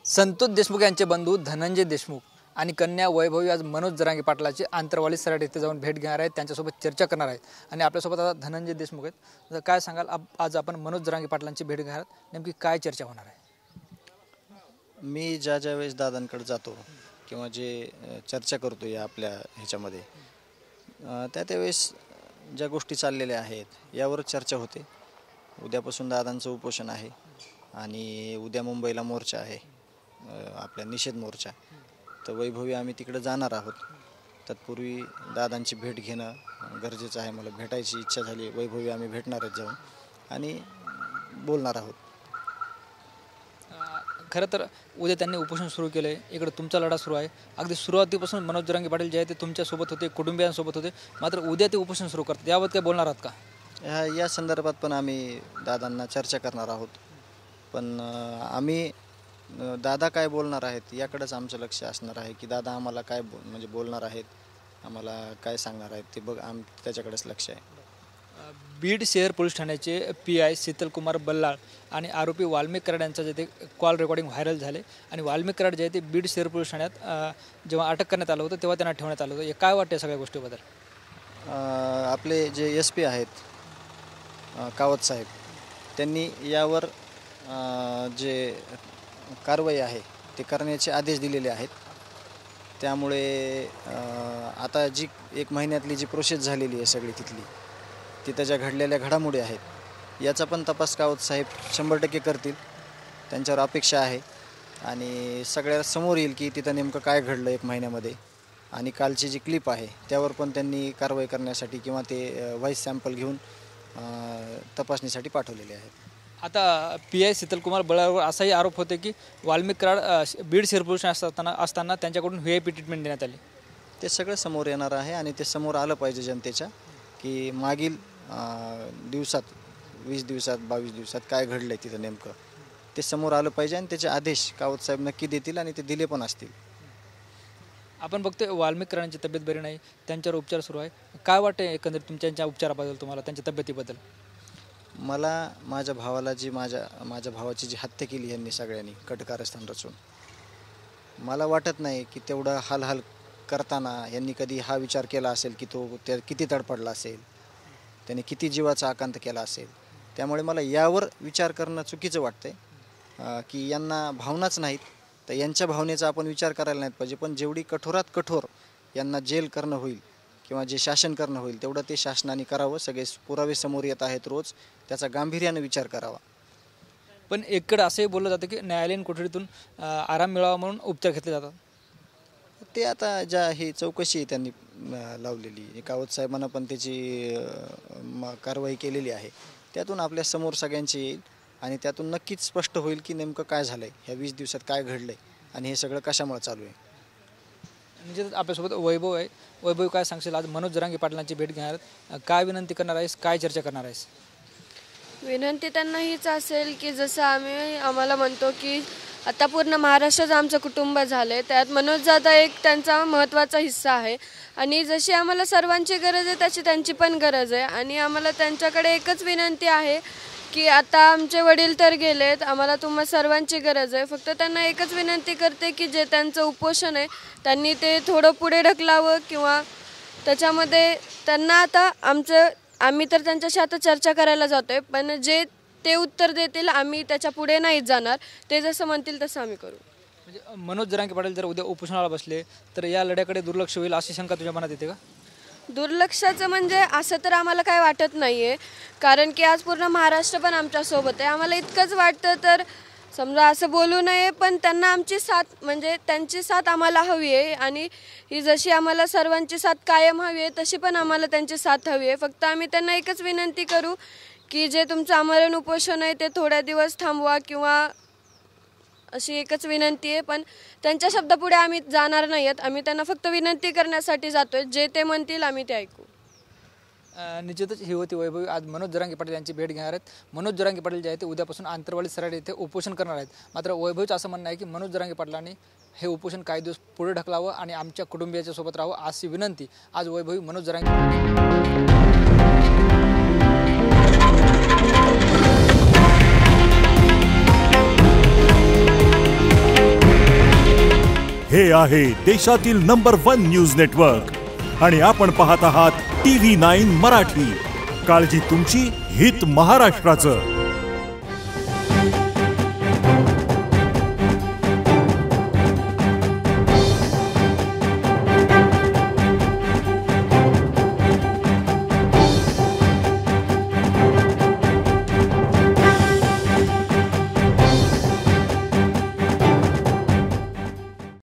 संतोष देशमुख यांचे बंधू धनंजय देशमुख आणि कन्या वैभवी आज मनोज जरांगे पाटलाची आंतरवाली सराट येथे जाऊन भेट घेणार आहेत, त्यांच्यासोबत चर्चा करणार आहेत आणि आपल्यासोबत आता धनंजय देशमुख आहेत। तर काय सांगाल, आज आपण मनोज जरांगे पाटलांची भेट घेणार आहात, नेमकी काय चर्चा होणार आहे? मी ज्या वेळेस दादांकडे जातो किंवा जे चर्चा करतो या आपल्या ह्याच्यामध्ये त्यावेळेस ज्या गोष्टी चाललेल्या आहेत यावर चर्चा होते। उद्यापासून दादांचं उपोषण आहे आणि उद्या मुंबईला मोर्चा आहे, आपला निषेध मोर्चा। तर वैभवी आम्ही तिकडे जाणार आहोत। तत्पूर्वी दादांची भेट घेणं गरजेचं आहे। मला भेटायची इच्छा झाली, वैभवी आम्ही भेटणारच जाऊन आणि बोलणार आहोत। खरं तर उद्या त्यांनी उपोषण सुरू केलं आहे, इकडे तुमचा लढा सुरू आहे। अगदी सुरुवातीपासून मनोज जरांगे पाटील जे आहे ते तुमच्यासोबत होते, कुटुंबियांसोबत होते, मात्र उद्या ते उपोषण सुरू करतात, याबाबत काय बोलणार आहात का? या संदर्भात पण आम्ही दादांना चर्चा करणार आहोत, पण आम्ही दादा काय बोलणार आहेत याकडेच आमचं लक्ष असणार आहे की दादा आम्हाला काय म्हणजे बोलणार आहेत, आम्हाला काय सांगणार आहेत ते त्याच्याकडेच लक्ष आहे। बीड शहर पोलीस ठाण्याचे PI शीतलकुमार बल्लाळ आणि आरोपी वाल्मिक कराड यांचा जे ते कॉल रेकॉर्डिंग व्हायरल झाले आणि वाल्मिक कराड जे आहे ते बीड शहर पोलीस ठाण्यात जेव्हा अटक करण्यात आलं होतं तेव्हा त्यांना ठेवण्यात आलं होतं। हे काय वाटतं सगळ्या गोष्टीबद्दल? आपले जे SP आहेत कावत साहेब, त्यांनी यावर जे कारवाई आहे ते करण्याचे आदेश दिलेले आहेत। त्यामुळे आता जी 1 महिन्यातली जी प्रोसेस झालेली आहे सगळी तिथं ज्या घडलेल्या घडामोडी आहेत याचा पण तपास कावत साहेब 100% करतील, त्यांच्यावर अपेक्षा आहे। आणि सगळ्या समोर येईल की तिथं नेमकं काय घडलं 1 महिन्यामध्ये। आणि कालची जी क्लिप आहे त्यावर पण त्यांनी कारवाई करण्यासाठी किंवा ते व्हॉइस सॅम्पल घेऊन तपासणीसाठी पाठवलेले आहेत। आता PI शीतलकुमार बल्लाळवर असाही आरोप होते की वाल्मिक कराड बीड शहर पोलीस असताना त्यांच्याकडून VIP ट्रीटमेंट देण्यात आली। ते सगळं समोर येणार आहे आणि ते समोर आलं पाहिजे जनतेच्या की मागील दिवसात 20 दिवसात 22 दिवसात काय घडलं आहे तिथं नेमकं ते समोर आलं पाहिजे आणि त्याचे आदेश कावत साहेब नक्की देतील आणि ते दिले पण असतील। आपण बघतोय वाल्मिक कराडांची तब्येत बरी नाही, त्यांच्यावर उपचार सुरू आहे। काय वाटतं एकंदरीत तुमच्या उपचाराबद्दल, तुम्हाला त्यांच्या तब्येतीबद्दल? मला माझ्या भावाला माझ्या भावाची जी हत्या केली यांनी सगळ्यांनी कटकारस्थान रचून, मला वाटत नाही की तेवढा हाल करताना यांनी कधी हा विचार केला असेल की तो किती तडपडला असेल, त्याने किती जीवाचा आकांत केला असेल। त्यामुळे मला यावर विचार करणं चुकीचं वाटतंय की यांना भावनाच नाहीत तर यांच्या भावनेचा आपण विचार करायला नाही पाहिजे। पण जेवढी कठोरात कठोर यांना जेल करणं होईल किंवा जे शासन करणं होईल तेवढं ते शासनाने करावं। सगळे पुरावे समोर येत आहेत रोज, त्याचा गांभीर्याने विचार करावा। पण एकडे असंही बोललं जातं की न्यायालयीन कोठडीतून आराम मिळावा म्हणून उपचार घेतले जातात। ते आता ही चौकशी त्यांनी लावलेली, कावत साहेबांना पण त्याची कारवाई केलेली आहे, त्यातून आपल्या समोर सगळ्यांची येईल आणि त्यातून नक्कीच स्पष्ट होईल की नेमकं काय झालं आहे, ह्या 20 दिवसात काय घडलं आहे आणि हे सगळं कशामुळे चालू आहे। म्हणजे आपल्यासोबत वैभव आहे। वैभव, काय सांगशील, आज मनोज जरांगे पाटलांची भेट घेणार, काय विनंती करणार आहेस, काय चर्चा करणार आहेस? विनंती त्यांना हीच असेल की जसं आम्हाला म्हणतो की आता पूर्ण महाराष्ट्राचं आमचं कुटुंब झालं आहे, त्यात मनोज दादा एक त्यांचा महत्त्वाचा हिस्सा आहे। आणि जशी आम्हाला सर्वांची गरज आहे तशी त्यांची पण गरज आहे। आणि आम्हाला त्यांच्याकडे एकच विनंती आहे की आता आमचे वडील तर गेलेत, आम्हाला तुम्हा सर्वांची गरज आहे। फक्त त्यांना एकच विनंती करते की जे त्यांचं उपोषण आहे त्यांनी ते थोडं पुढे ढकलावं किंवा त्याच्यामध्ये त्यांना आता आम्ही तर त्यांच्याशी आता चर्चा करायला जातो आहे, पण जे ते उत्तर देतील आम्ही त्याच्या पुढे नाहीच जाणार, ते जसं म्हणतील तसं आम्ही करू। म्हणजे मनोज जरांगे पाटील जर उद्या उपोषणाला बसले तर या लढ्याकडे दुर्लक्ष होईल अशी शंका तुझ्या मनात येते का? दुर्लक्षाचं म्हणजे असं तर आम्हाला काय वाटत नाही आहे, कारण की आज पूर्ण महाराष्ट्र पण आमच्यासोबत आहे। आम्हाला इतकंच वाटतं तर समजा असं बोलू नये, पण त्यांना आमची साथ म्हणजे त्यांची साथ आम्हाला हवी आहे आणि ही जशी आम्हाला सर्वांची साथ कायम हवी आहे तशी पण आम्हाला त्यांची साथ हवी आहे। फक्त आम्ही त्यांना एकच विनंती करू की जे तुमचं आमरण उपोषण आहे ते थोड्या दिवस थांबवा किंवा अशी एकच विनंती आहे। पण त्यांच्या शब्दापुढे आम्ही जाणार नाही आहेत, आम्ही त्यांना फक्त विनंती करण्यासाठी जातोय, जे ते म्हणतील आम्ही ते ऐकू। निश्चितच ही होती वैभवी, आज मनोज जरांगे पाटील यांची भेट घेणार आहेत। मनोज जरांगे पाटील जे आहे ते उद्यापासून आंतरवाली सराट येथे उपोषण करणार आहेत। मात्र वैभवीचं असं म्हणणं आहे की मनोज जरांगे पाटलांनी हे उपोषण काही दिवस पुढे ढकलावं आणि आमच्या कुटुंबियाच्या सोबत राहावं अशी विनंती आज वैभवी मनोज जरांगे हे आहे देशातील नंबर 1 न्यूज नेटवर्क आणि आपण पाहत आहात TV9 मराठी. काळजी तुमची, हित महाराष्ट्राचं.